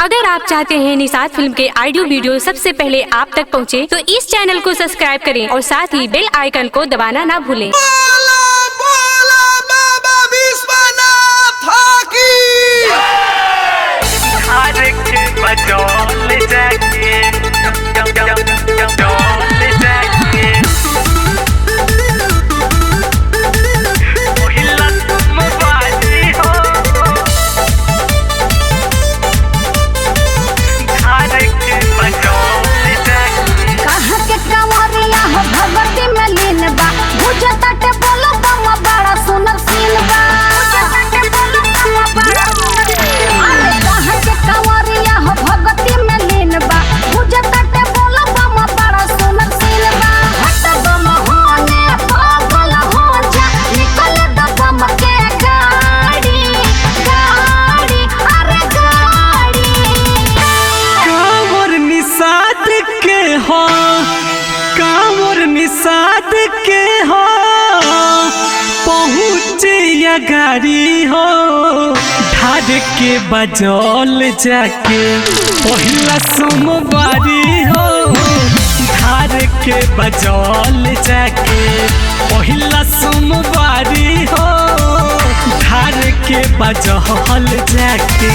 अगर आप चाहते हैं निषाद फिल्म के ऑडियो वीडियो सबसे पहले आप तक पहुंचे, तो इस चैनल को सब्सक्राइब करें और साथ ही बेल आइकन को दबाना ना भूलें। निषाद के हो पहुँचे गाड़ी हो ढार के बजौल जाके पहिला सोमवारी हो ढार के बजौल जाके पहिला सोमवारी हो ढार के बजौल जाके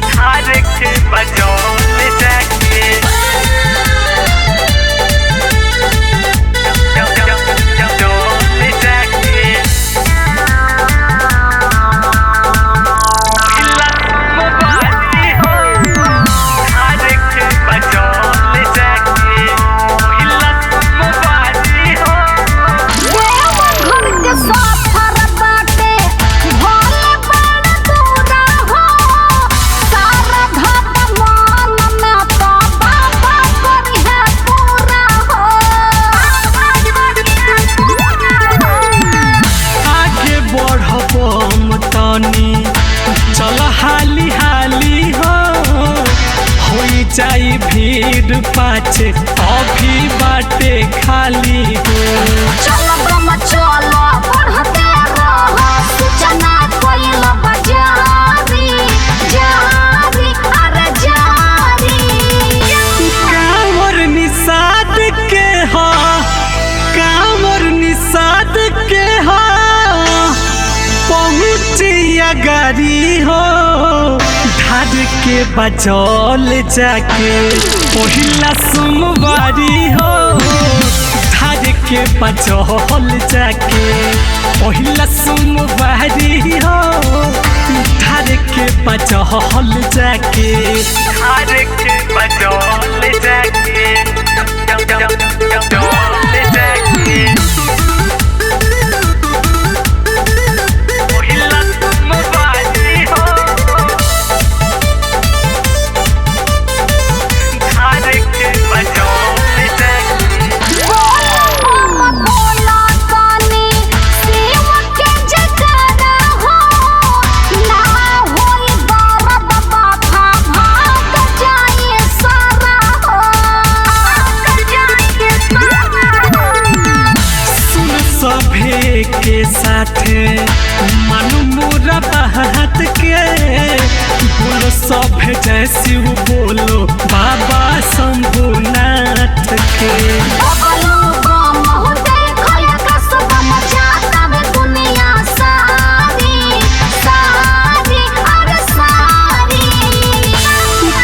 ढार के बजौल जाके चल हाली हाली हो जाई भीड़ पाछे अभी बाटे खाली हो चलो ब्रह्म चलो पढ़ते रहो सूचना कोइल बजारी जारी अरे जारी कांवर निषाद के हो कांवर निषाद के हो पहुँचिया गाड़ी हो ढार के बजौल जाके पहिला सोमवारी हो ढार के बजौल जाके पहिला सोमवारी हो ढार के बजौल जाके ढार के बजौल जाके के साथे मन मोरा बात के बोलो सब जय शिव बोलो बाबा शंभुनाथ के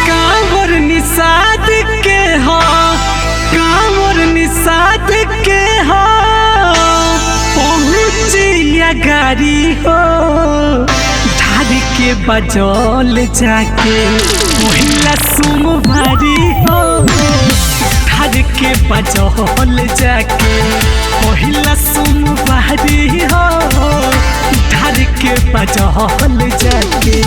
कांवर निषाद के हो कांवर निषाद के हो गाड़ी हो ढार के बजौल जाके पहिला सोमवारी हो ढार के बजौल जाके पहिला सोमवारी हो ढार के बजौल जाके